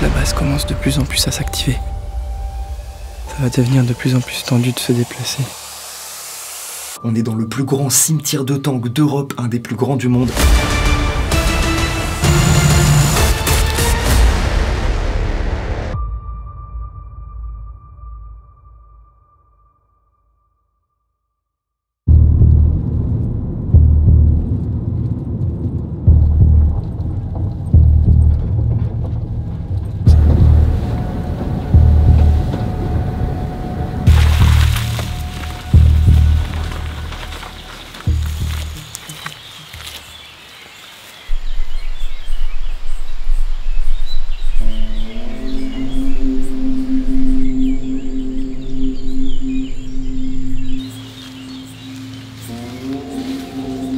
la base commence de plus en plus à s'activer. Ça va devenir de plus en plus tendu de se déplacer. On est dans le plus grand cimetière de tanks d'Europe, un des plus grands du monde.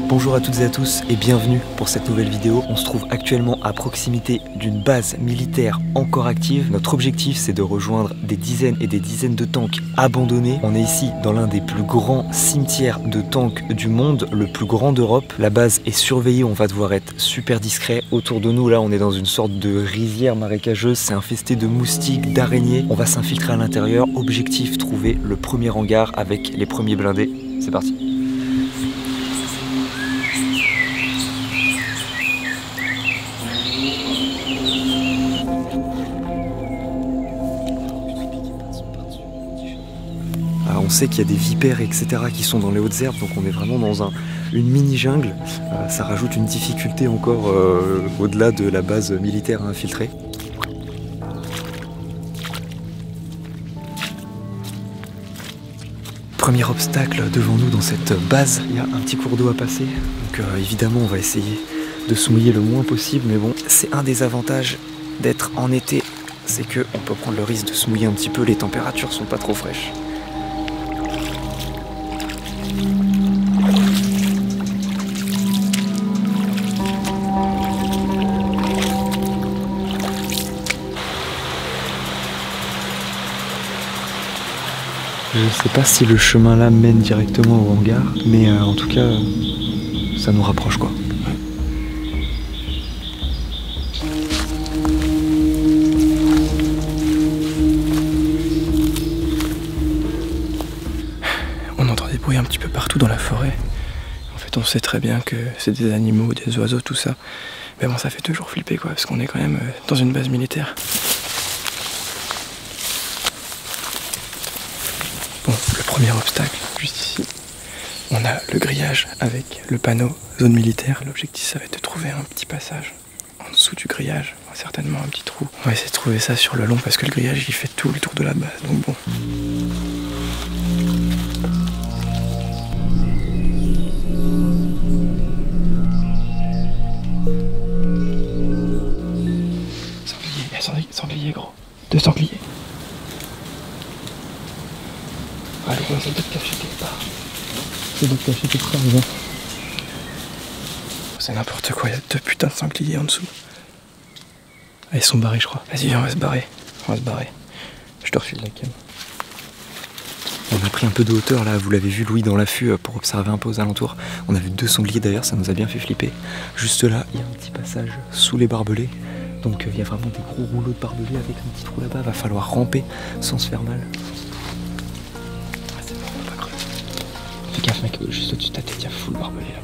Bonjour à toutes et à tous et bienvenue pour cette nouvelle vidéo. On se trouve actuellement à proximité d'une base militaire encore active. Notre objectif, c'est de rejoindre des dizaines et des dizaines de tanks abandonnés. On est ici dans l'un des plus grands cimetières de tanks du monde, le plus grand d'Europe. La base est surveillée, on va devoir être super discret. Autour de nous, là, on est dans une sorte de rizière marécageuse. C'est infesté de moustiques, d'araignées. On va s'infiltrer à l'intérieur. Objectif, trouver le premier hangar avec les premiers blindés. C'est parti. On sait qu'il y a des vipères, etc. qui sont dans les hautes herbes, donc on est vraiment dans une mini-jungle. Ça rajoute une difficulté encore au-delà de la base militaire à infiltrer. Premier obstacle devant nous dans cette base, il y a un petit cours d'eau à passer. Donc évidemment on va essayer de se mouiller le moins possible, mais bon, c'est un des avantages d'être en été, c'est qu'on peut prendre le risque de se mouiller un petit peu, les températures sont pas trop fraîches. Je sais pas si le chemin là mène directement au hangar, mais en tout cas, ça nous rapproche quoi. On entend des bruits un petit peu partout dans la forêt. En fait, on sait très bien que c'est des animaux, des oiseaux, tout ça. Mais bon, ça fait toujours flipper quoi, parce qu'on est quand même dans une base militaire. Bon, le premier obstacle, juste ici, on a le grillage avec le panneau zone militaire. L'objectif, ça va être de trouver un petit passage en dessous du grillage, certainement un petit trou. On va essayer de trouver ça sur le long parce que le grillage, il fait tout le tour de la base, donc bon. Sanglier gros, 2 sangliers. Ah, le ça doit être caché quelque part. Ça doit être caché quelque part, les gars. C'est n'importe quoi, il y a 2 putains de sangliers en dessous. Ah, ils sont barrés, je crois. Vas-y, viens, on va se barrer. On va se barrer. Je te refile la cam. On a pris un peu de hauteur là, vous l'avez vu Louis dans l'affût pour observer un peu aux alentours. On a vu 2 sangliers d'ailleurs, ça nous a bien fait flipper. Juste là, il y a un petit passage sous les barbelés. Donc il y a vraiment des gros rouleaux de barbelés avec un petit trou là-bas, va falloir ramper sans se faire mal. Ah, c'est bon, on va pas crever. Fais gaffe mec, juste au-dessus de ta tête, il y a full barbelé là-bas.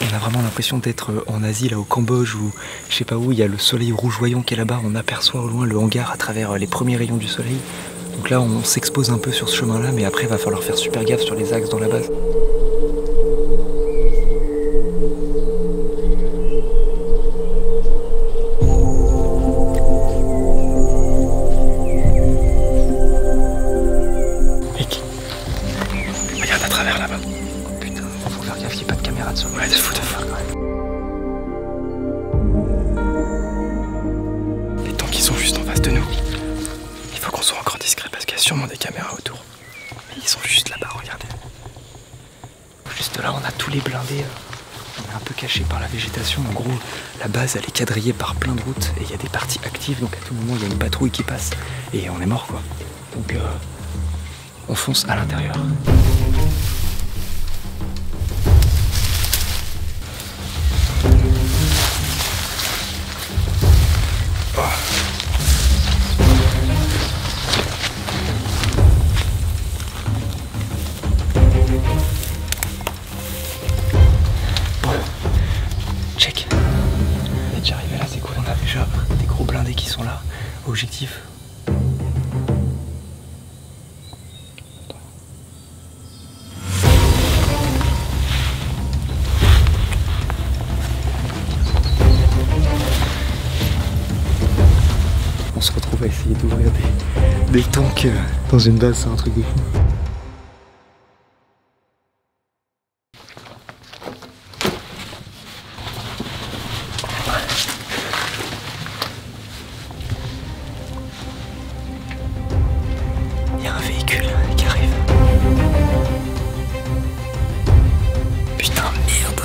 On a vraiment l'impression d'être en Asie, là au Cambodge ou je sais pas où, il y a le soleil rougeoyant qui est là-bas, on aperçoit au loin le hangar à travers les premiers rayons du soleil. Donc là on s'expose un peu sur ce chemin-là, mais après il va falloir faire super gaffe sur les axes dans la base. Mec, regarde à travers là-bas. Putain, faut faire gaffe qu'il n'y ait pas de caméra de son. Ouais, de fou de fuck, ouais. Les tanks qui sont juste en face de nous. Il faut qu'on encore discret parce qu'il y a sûrement des caméras autour. Mais ils sont juste là-bas, regardez. Juste là, on a tous les blindés. On est un peu caché par la végétation. En gros, la base, elle est quadrillée par plein de routes. Et il y a des parties actives, donc à tout moment, il y a une patrouille qui passe. Et on est mort, quoi. Donc, on fonce à l'intérieur. Check. On est déjà arrivé là, c'est cool. On a déjà des gros blindés qui sont là. Objectif. On se retrouve à essayer d'ouvrir des tanks dans une base, c'est un truc de fou. Il y a un véhicule qui arrive. Putain, merde.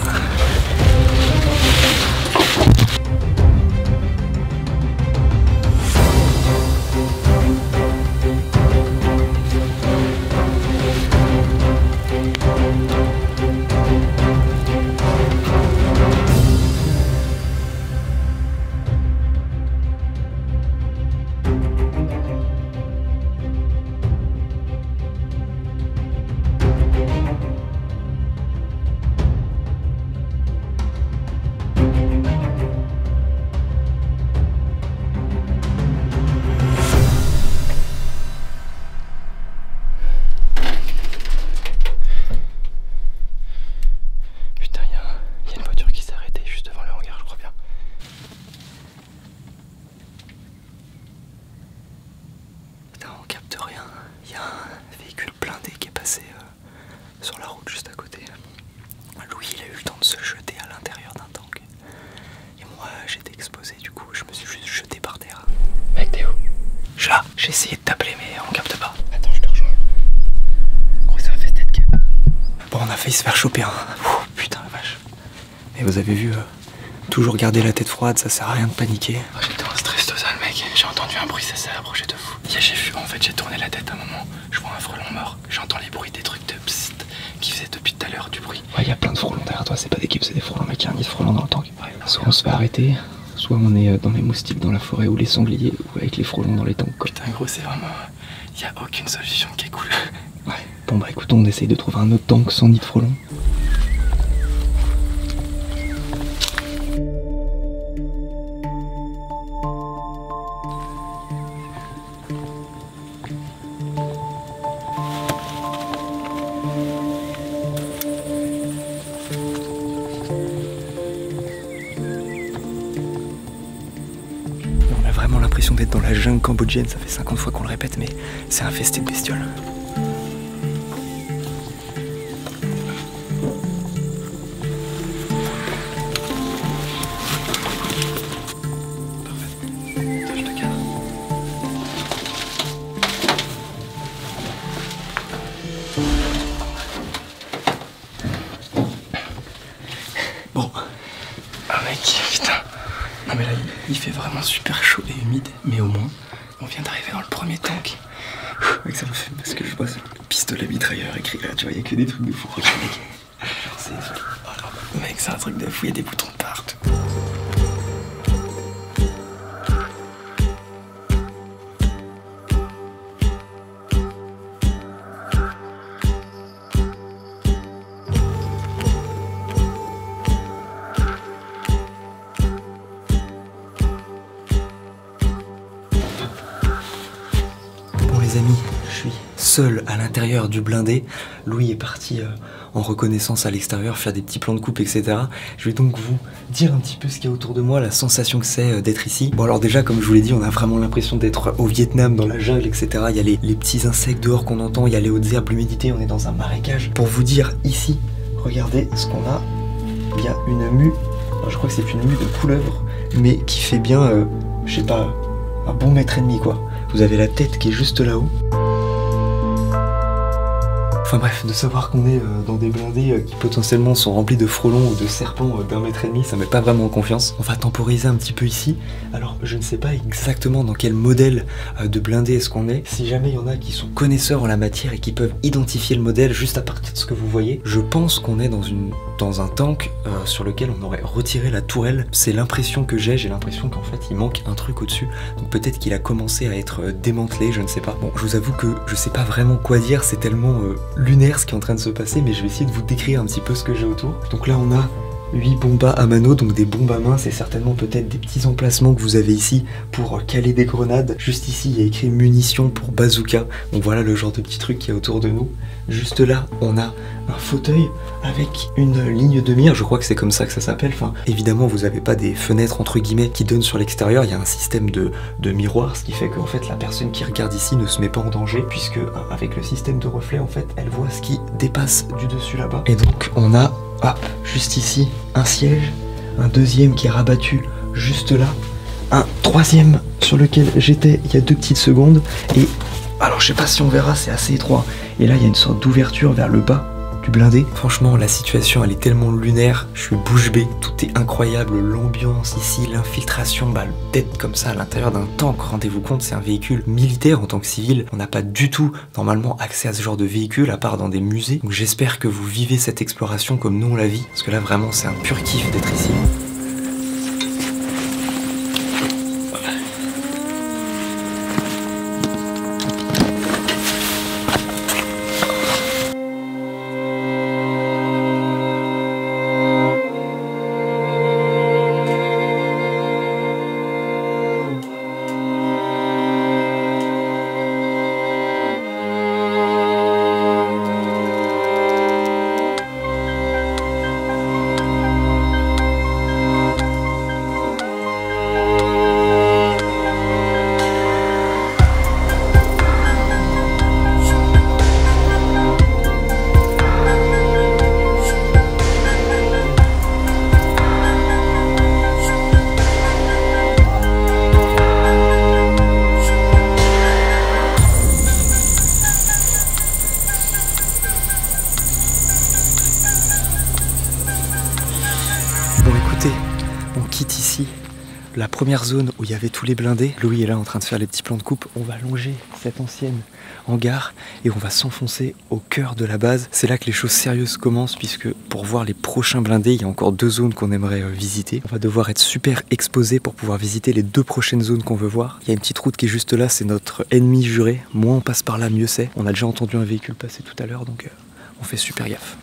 Sur la route juste à côté. Louis, il a eu le temps de se jeter à l'intérieur d'un tank. Et moi, j'étais exposé, du coup, je me suis juste jeté par terre. Mec, t'es où? Je suis là. J'ai essayé de t'appeler, mais on capte pas. Attends, je te rejoins. Gros, ça m'a fait tête cap. Bon, on a failli se faire choper, hein. Ouh, putain, la vache. Et vous avez vu, toujours garder la tête froide, ça sert à rien de paniquer. Oh, j'étais en stress total, mec. J'ai entendu un bruit, ça s'est approché de fou. J'ai vu, en fait, j'ai tourné la tête à un moment. Je vois un frelon mort. J'entends les bruits des trucs de psst qui faisaient depuis tout à l'heure du bruit. Ouais, il y a plein de frelons derrière toi, c'est pas des kips, c'est des frelons, mec, il y a un nid de frelons dans le tank. Ouais, soit on se fait arrêter, soit on est dans les moustiques dans la forêt ou les sangliers ou avec les frelons dans les tanks, quoi. Putain, gros, c'est vraiment. Il y a aucune solution qui est cool. Ouais. Bon, bah écoute, on essaye de trouver un autre tank sans nid de frelons. Vraiment l'impression d'être dans la jungle cambodgienne, ça fait 50 fois qu'on le répète, mais c'est infesté de bestioles. Parfait. Je te cadre. Bon. Ah mec, putain. Non mais là, il fait vraiment super chaud et humide, mais au moins, on vient d'arriver dans le premier tank. Mec, ça me fait parce que je vois ce pistolet mitrailleur écrit là, tu vois, il y a que des trucs de fou, regarde mec. Mec, c'est un truc de fou, il y a des boutons de partout. Les amis, je suis seul à l'intérieur du blindé. Louis est parti en reconnaissance à l'extérieur, faire des petits plans de coupe, etc. Je vais donc vous dire un petit peu ce qu'il y a autour de moi, la sensation que c'est d'être ici. Bon alors déjà, comme je vous l'ai dit, on a vraiment l'impression d'être au Vietnam, dans la jungle, etc. Il y a les petits insectes dehors qu'on entend, il y a les hautes herbes, l'humidité, on est dans un marécage. Pour vous dire, ici, regardez ce qu'on a. Il y a une mue, alors, je crois que c'est une mue de couleuvre, mais qui fait bien, je sais pas, un bon mètre et demi quoi. Vous avez la tête qui est juste là-haut. Enfin bref, de savoir qu'on est dans des blindés qui potentiellement sont remplis de frelons ou de serpents d'1,5 mètre, ça met pas vraiment en confiance. On va temporiser un petit peu ici. Alors je ne sais pas exactement dans quel modèle de blindé est-ce qu'on est. Si jamais il y en a qui sont connaisseurs en la matière et qui peuvent identifier le modèle juste à partir de ce que vous voyez, je pense qu'on est dans un tank sur lequel on aurait retiré la tourelle. C'est l'impression que j'ai l'impression qu'en fait il manque un truc au-dessus. Donc peut-être qu'il a commencé à être démantelé, je ne sais pas. Bon, je vous avoue que je sais pas vraiment quoi dire, c'est tellement lunaire ce qui est en train de se passer, mais je vais essayer de vous décrire un petit peu ce que j'ai autour. Donc là on a 8 bombes à mano, donc des bombes à main, c'est certainement peut-être des petits emplacements que vous avez ici pour caler des grenades. Juste ici il y a écrit munitions pour bazooka, donc voilà le genre de petit truc qui est autour de nous. Juste là on a un fauteuil avec une ligne de mire, je crois que c'est comme ça que ça s'appelle. Enfin, évidemment vous n'avez pas des fenêtres entre guillemets qui donnent sur l'extérieur, il y a un système de miroir, ce qui fait qu'en fait la personne qui regarde ici ne se met pas en danger, puisque avec le système de reflet en fait elle voit ce qui dépasse du dessus là-bas. Et donc on a juste ici un siège, un deuxième qui est rabattu juste là, un troisième sur lequel j'étais il y a 2 petites secondes, et alors je sais pas si on verra, c'est assez étroit, et là il y a une sorte d'ouverture vers le bas du blindé. Franchement la situation elle est tellement lunaire, je suis bouche bée, tout est incroyable, l'ambiance ici, l'infiltration, d'être comme ça à l'intérieur d'un tank, rendez-vous compte, c'est un véhicule militaire. En tant que civil, on n'a pas du tout normalement accès à ce genre de véhicule à part dans des musées, donc j'espère que vous vivez cette exploration comme nous on la vit, parce que là vraiment c'est un pur kiff d'être ici. Bon écoutez, on quitte ici la première zone où il y avait tous les blindés. Louis est là en train de faire les petits plans de coupe. On va longer cette ancienne hangar et on va s'enfoncer au cœur de la base. C'est là que les choses sérieuses commencent, puisque pour voir les prochains blindés, il y a encore 2 zones qu'on aimerait visiter. On va devoir être super exposé pour pouvoir visiter les 2 prochaines zones qu'on veut voir. Il y a une petite route qui est juste là, c'est notre ennemi juré. Moins on passe par là, mieux c'est. On a déjà entendu un véhicule passer tout à l'heure, donc on fait super gaffe.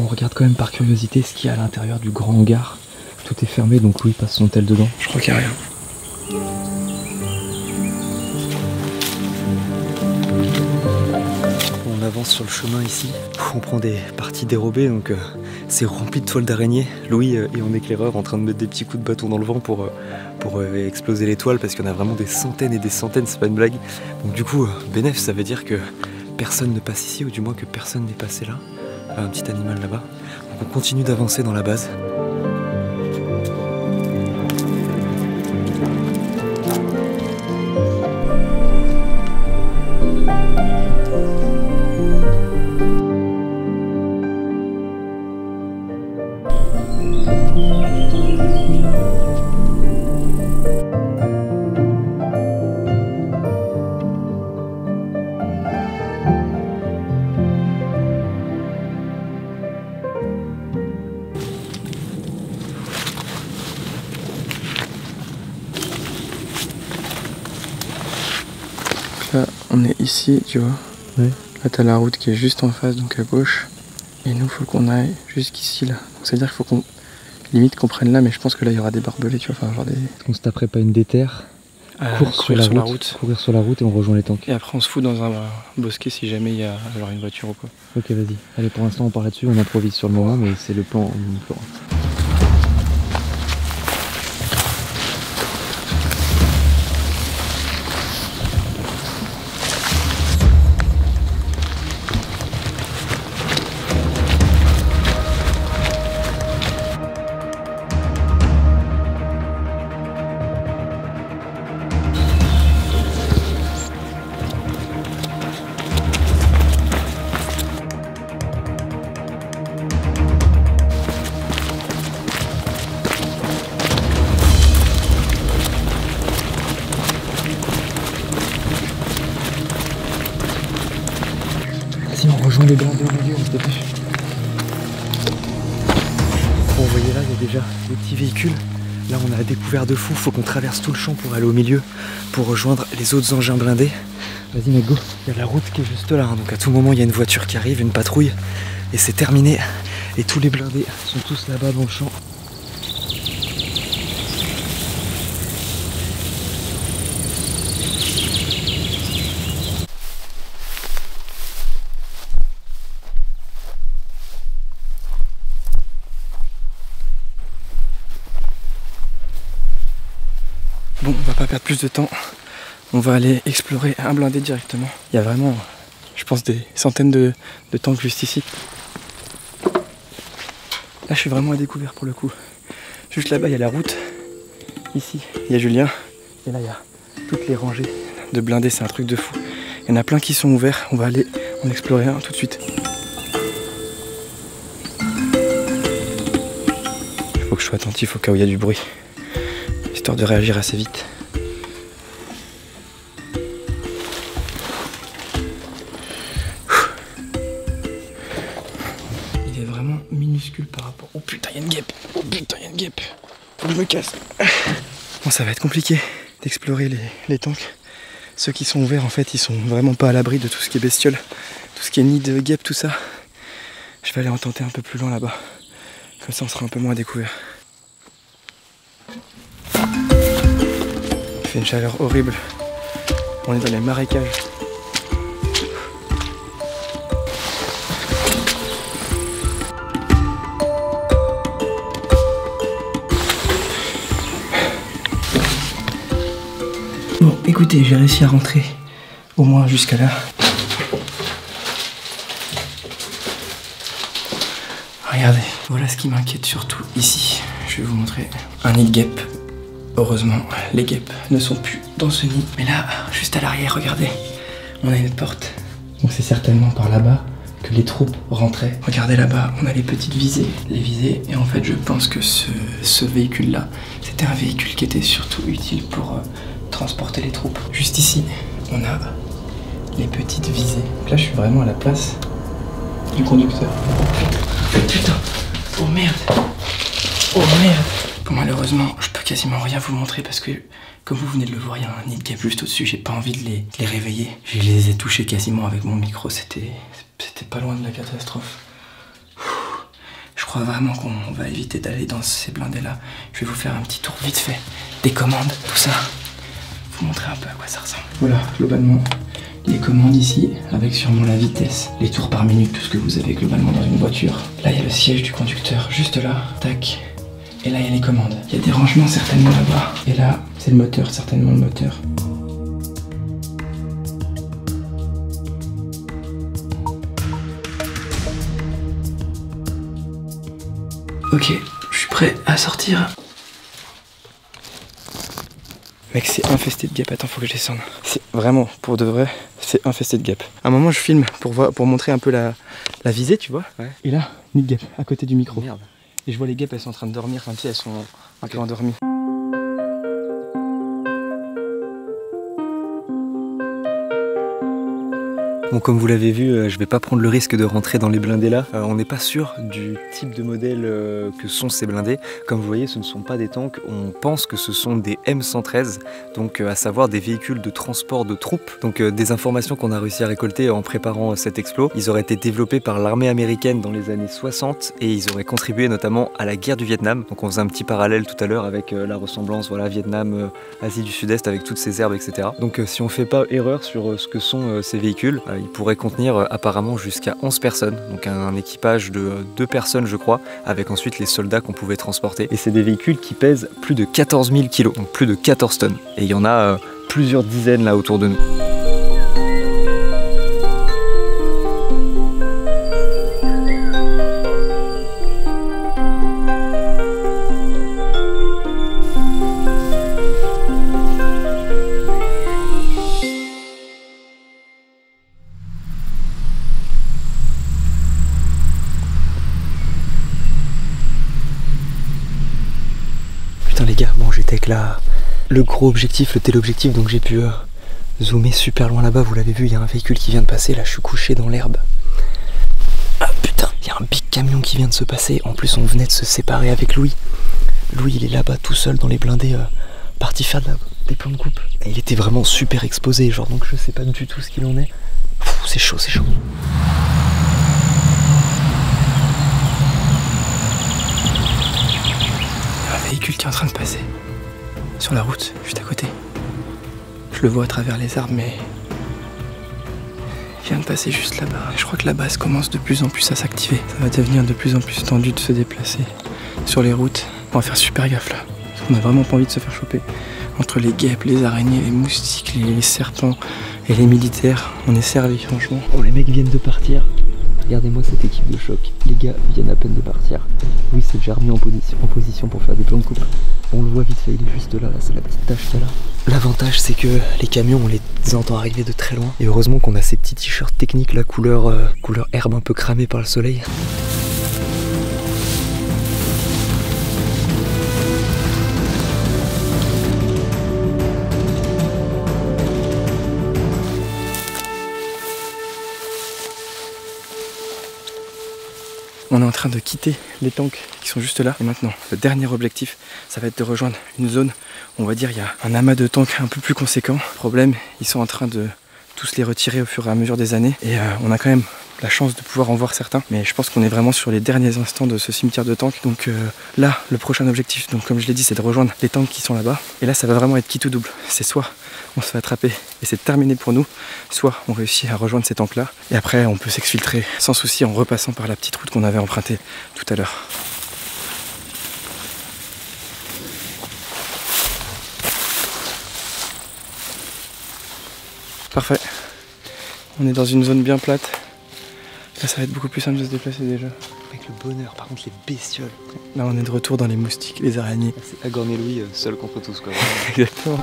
On regarde quand même par curiosité ce qu'il y a à l'intérieur du grand hangar. Tout est fermé, donc Louis passe son tel dedans. Je crois qu'il n'y a rien. On avance sur le chemin ici. On prend des parties dérobées, donc c'est rempli de toiles d'araignée. Louis est en éclaireur en train de mettre des petits coups de bâton dans le vent pour exploser les toiles, parce qu'il y en a vraiment des centaines et des centaines, c'est pas une blague. Donc du coup, bénef, ça veut dire que personne ne passe ici, ou du moins que personne n'est passé là. Un petit animal là-bas. Donc on continue d'avancer dans la base. Là, on est ici, tu vois. Ouais. Là, t'as la route qui est juste en face, donc à gauche. Et nous, faut qu'on aille jusqu'ici, là. Donc, ça veut dire qu'il faut qu'on limite qu'on prenne là, mais je pense que là, il y aura des barbelés, tu vois. Enfin, genre des. On se taperait pas une déterre. Courir sur la route. Courir sur la route et on rejoint les tanks. Et après, on se fout dans un bosquet si jamais il y a genre une voiture ou quoi. Ok, vas-y. Allez, pour l'instant, on part là-dessus. On improvise sur le moment, mais c'est le plan. Rejoins les blindés au milieu, on se dépêche. Bon, vous voyez là, il y a déjà des petits véhicules. Là, on a découvert de fou, faut qu'on traverse tout le champ pour aller au milieu, pour rejoindre les autres engins blindés. Vas-y mec, go. Il y a la route qui est juste là, hein. Donc à tout moment, il y a une voiture qui arrive, une patrouille, et c'est terminé. Et tous les blindés sont tous là-bas dans le champ. Bon, on va pas perdre plus de temps. On va aller explorer un blindé directement. Il y a vraiment, je pense, des centaines de tanks juste ici. Là, je suis vraiment à découvert pour le coup. Juste là-bas, il y a la route. Ici, il y a Julien. Et là, il y a toutes les rangées de blindés. C'est un truc de fou. Il y en a plein qui sont ouverts. On va aller en explorer un tout de suite. Il faut que je sois attentif au cas où il y a du bruit, histoire de réagir assez vite. Il est vraiment minuscule par rapport... Oh putain, il y a une guêpe. Oh putain, il y a une guêpe. Faut que je me casse. Bon, ça va être compliqué d'explorer les tanks. Ceux qui sont ouverts, en fait, ils sont vraiment pas à l'abri de tout ce qui est bestiole. Tout ce qui est nid de guêpe, tout ça. Je vais aller en tenter un peu plus loin là-bas. Comme ça, on sera un peu moins à découvert. Il fait une chaleur horrible. On est dans les marécages. Bon, écoutez, j'ai réussi à rentrer au moins jusqu'à là. Regardez, voilà ce qui m'inquiète surtout ici. Je vais vous montrer un nid de guêpe. Heureusement, les guêpes ne sont plus dans ce nid. Mais là, juste à l'arrière, regardez, on a une porte. Donc c'est certainement par là-bas que les troupes rentraient. Regardez là-bas, on a les petites visées. Les visées, et en fait, je pense que ce véhicule-là, c'était un véhicule qui était surtout utile pour transporter les troupes. Juste ici, on a les petites visées. Donc là, je suis vraiment à la place du conducteur. Putain, oh merde, oh merde. Bon, malheureusement, je peux quasiment rien vous montrer parce que, comme vous venez de le voir, il y a un nid de guêpe juste au-dessus. J'ai pas envie de les réveiller. Je les ai touchés quasiment avec mon micro. C'était pas loin de la catastrophe. Je crois vraiment qu'on va éviter d'aller dans ces blindés-là. Je vais vous faire un petit tour vite fait des commandes, tout ça. Vous montrer un peu à quoi ça ressemble. Voilà, globalement, les commandes ici, avec sûrement la vitesse, les tours par minute, tout ce que vous avez globalement dans une voiture. Là, il y a le siège du conducteur, juste là, tac. Et là, il y a les commandes. Il y a des rangements certainement là-bas. Et là, c'est le moteur, certainement le moteur. Ok, je suis prêt à sortir. Mec, c'est infesté de guêpes. Attends, faut que je descende. C'est vraiment, pour de vrai, c'est infesté de guêpes. À un moment, je filme pour montrer un peu la visée, tu vois. Ouais. Et là, nid de guêpes, à côté du micro. Merde. Et je vois les guêpes, elles sont en train de dormir, enfin tu sais, elles sont un peu endormies. Bon, comme vous l'avez vu, je vais pas prendre le risque de rentrer dans les blindés là. On n'est pas sûr du type de modèle que sont ces blindés. Comme vous voyez, ce ne sont pas des tanks, on pense que ce sont des M113, donc à savoir des véhicules de transport de troupes. Donc des informations qu'on a réussi à récolter en préparant cet explo. Ils auraient été développés par l'armée américaine dans les années 60 et ils auraient contribué notamment à la guerre du Vietnam. Donc on faisait un petit parallèle tout à l'heure avec la ressemblance, voilà, Vietnam, Asie du Sud-Est avec toutes ces herbes, etc. Donc si on fait pas erreur sur ce que sont ces véhicules, il pourrait contenir apparemment jusqu'à 11 personnes, donc un équipage de 2 personnes je crois, avec ensuite les soldats qu'on pouvait transporter. Et c'est des véhicules qui pèsent plus de 14 000 kg, donc plus de 14 tonnes. Et il y en a plusieurs dizaines là autour de nous. Les gars, bon j'étais avec le gros objectif, le téléobjectif, donc j'ai pu zoomer super loin là-bas, vous l'avez vu, il y a un véhicule qui vient de passer, là je suis couché dans l'herbe. un big camion qui vient de se passer. En plus, on venait de se séparer avec Louis. Louis, il est là-bas tout seul dans les blindés, parti faire des plans de coupe. Et il était vraiment super exposé, genre, donc je sais pas du tout ce qu'il en est. C'est chaud, c'est chaud. Un véhicule qui est en train de passer sur la route, juste à côté. Je le vois à travers les arbres, mais il vient de passer juste là-bas. Je crois que la base commence de plus en plus à s'activer. Ça va devenir de plus en plus tendu de se déplacer sur les routes. On va faire super gaffe là. On n'a vraiment pas envie de se faire choper. Entre les guêpes, les araignées, les moustiques, les serpents et les militaires, on est servi franchement. Oh, les mecs viennent de partir. Regardez-moi cette équipe de choc. Les gars viennent à peine de partir. Louis s'est déjà remis en position pour faire des plans de coupe. On le voit vite fait, il est juste là, c'est la petite tache qu'il y a là. L'avantage c'est que les camions, on les entend arriver de très loin. Et heureusement qu'on a ces petits t-shirts techniques là, couleur herbe un peu cramée par le soleil. On est en train de quitter les tanks qui sont juste là. Et maintenant, le dernier objectif, ça va être de rejoindre une zone, on va dire, il y a un amas de tanks un peu plus conséquent. Problème, ils sont en train de tous les retirer au fur et à mesure des années. Et on a quand même la chance de pouvoir en voir certains. Mais je pense qu'on est vraiment sur les derniers instants de ce cimetière de tanks. Donc là, le prochain objectif, donc comme je l'ai dit, c'est de rejoindre les tanks qui sont là-bas. Et là, ça va vraiment être qui tout double. C'est soit on se fait attraper et c'est terminé pour nous, soit on réussit à rejoindre ces tanks là et après on peut s'exfiltrer sans souci en repassant par la petite route qu'on avait empruntée tout à l'heure. Parfait, on est dans une zone bien plate, là ça va être beaucoup plus simple de se déplacer déjà. Avec le bonheur, par contre les bestioles. Là on est de retour dans les moustiques, les araignées. C'est Agorn et Louis seul contre tous quoi. Exactement.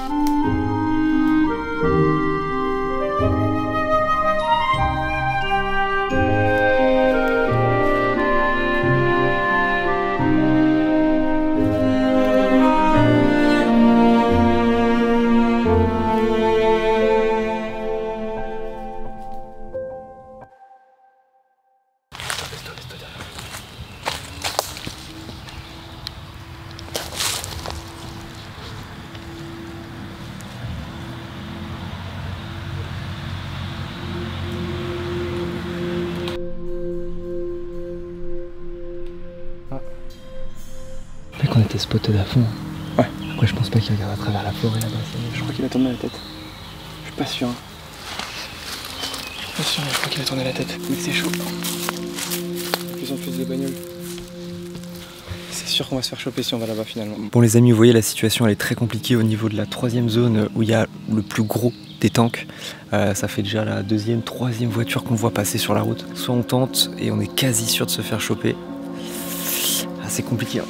On était spotted à fond. Ouais. Après je pense pas qu'il regarde à travers la forêt là-bas. Je crois qu'il a tourné la tête. Je suis pas sûr. Je suis pas sûr, mais je crois qu'il a tourné la tête. Mais c'est chaud. De plus en plus de bagnoles. C'est sûr qu'on va se faire choper si on va là-bas finalement. Bon les amis, vous voyez la situation elle est très compliquée au niveau de la troisième zone où il y a le plus gros des tanks. Ça fait déjà la deuxième, troisième voiture qu'on voit passer sur la route. Soit on tente et on est quasi sûr de se faire choper. Ah, c'est compliqué hein.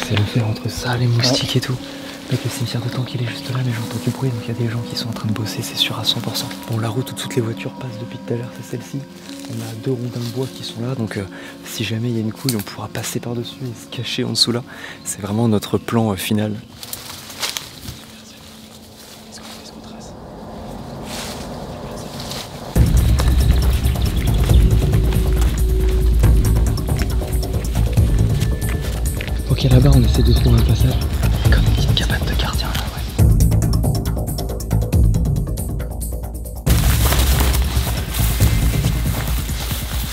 C'est le faire entre ça, les moustiques et tout. Mec, le cimetière de tank il est juste là, mais j'entends du bruit, donc il y a des gens qui sont en train de bosser, c'est sûr à 100%. Bon, la route où toutes les voitures passent depuis tout à l'heure, c'est celle-ci. On a 2 rondins de bois qui sont là, donc si jamais il y a une couille, on pourra passer par-dessus et se cacher en dessous là. C'est vraiment notre plan final. Ok, là-bas on essaie de trouver un passage. Comme une petite cabane de gardien là, ouais.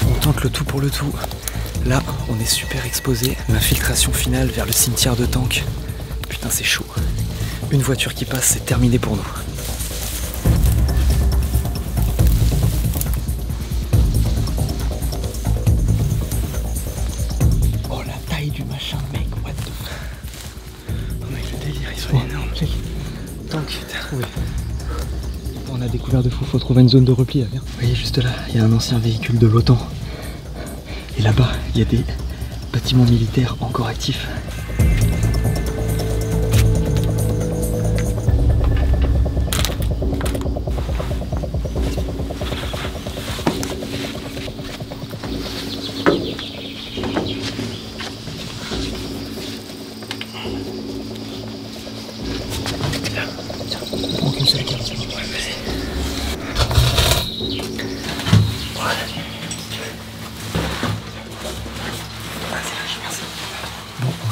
On tente le tout pour le tout. Là, on est super exposé. L'infiltration finale vers le cimetière de tank. Putain, c'est chaud. Une voiture qui passe, c'est terminé pour nous. On a découvert de fou, faut trouver une zone de repli. Viens. Vous voyez juste là, il y a un ancien véhicule de l'OTAN. Et là-bas, il y a des bâtiments militaires encore actifs.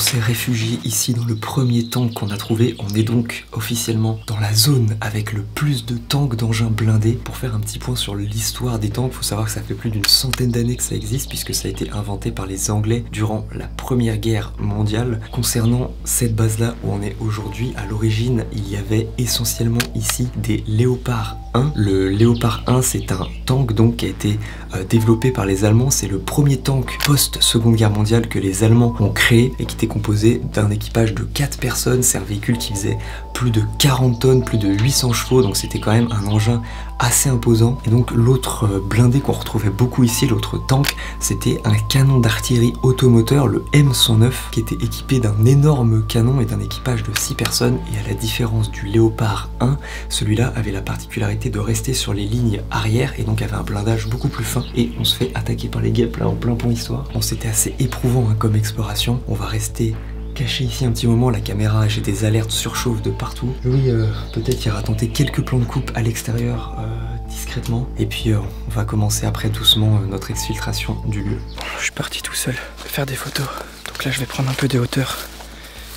s'est réfugié ici dans le premier tank qu'on a trouvé. On est donc officiellement dans la zone avec le plus de tanks d'engins blindés. Pour faire un petit point sur l'histoire des tanks, faut savoir que ça fait plus d'une centaine d'années que ça existe puisque ça a été inventé par les Anglais durant la Première Guerre mondiale. Concernant cette base-là où on est aujourd'hui, à l'origine, il y avait essentiellement ici des Léopard 1. Le Léopard 1, c'est un tank donc qui a été développé par les Allemands. C'est le premier tank post-Seconde Guerre mondiale que les Allemands ont créé et qui était composé d'un équipage de 4 personnes. C'est un véhicule qui faisait plus de 40 tonnes, plus de 800 chevaux, donc c'était quand même un engin assez imposant. Et donc l'autre blindé qu'on retrouvait beaucoup ici, l'autre tank, c'était un canon d'artillerie automoteur, le M109, qui était équipé d'un énorme canon et d'un équipage de 6 personnes. Et à la différence du Léopard 1, celui-là avait la particularité de rester sur les lignes arrière et donc avait un blindage beaucoup plus fin. Et on se fait attaquer par les guêpes là en plein pont histoire. Bon, c'était assez éprouvant hein, comme exploration. On va rester caché ici un petit moment, la caméra, j'ai des alertes surchauffe de partout. Oui, peut-être ira tenter quelques plans de coupe à l'extérieur discrètement. Et puis on va commencer après doucement notre exfiltration du lieu. Je suis parti tout seul faire des photos. Donc là je vais prendre un peu de hauteur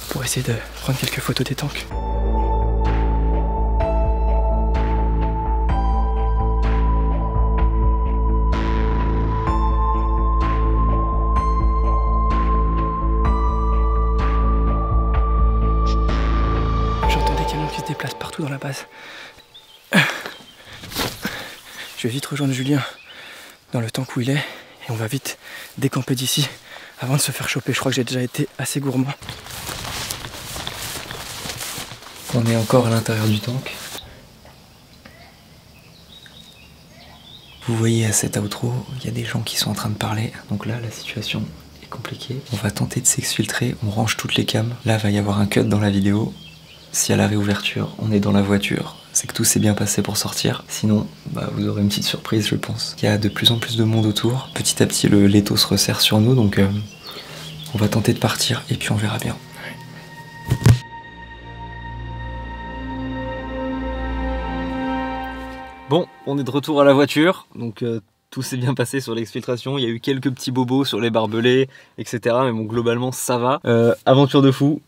pour essayer de prendre quelques photos des tanks. Qui se déplace partout dans la base. Je vais vite rejoindre Julien dans le tank où il est et on va vite décamper d'ici avant de se faire choper. Je crois que j'ai déjà été assez gourmand. On est encore à l'intérieur du tank. Vous voyez à cet outro, il y a des gens qui sont en train de parler. Donc là, la situation est compliquée. On va tenter de s'exfiltrer, on range toutes les cams. Là, il va y avoir un cut dans la vidéo. Si à la réouverture, on est dans la voiture, c'est que tout s'est bien passé pour sortir. Sinon, vous aurez une petite surprise, je pense. Il y a de plus en plus de monde autour. Petit à petit, l'étau se resserre sur nous, donc on va tenter de partir et puis on verra bien. Bon, on est de retour à la voiture, donc tout s'est bien passé sur l'exfiltration. Il y a eu quelques petits bobos sur les barbelés, etc. Mais bon, globalement, ça va. Aventure de fou.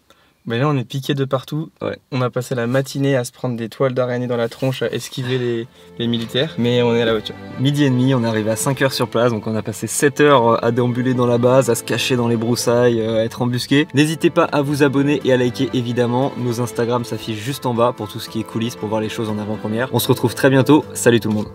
Mais là on est piqué de partout, ouais. On a passé la matinée à se prendre des toiles d'araignée dans la tronche, à esquiver les militaires, mais on est à la voiture. Midi et demi, on est arrivé à 5 h sur place, donc on a passé 7 heures à déambuler dans la base, à se cacher dans les broussailles, à être embusqué. N'hésitez pas à vous abonner et à liker évidemment, nos Instagram s'affichent juste en bas pour tout ce qui est coulisses, pour voir les choses en avant-première. On se retrouve très bientôt, salut tout le monde.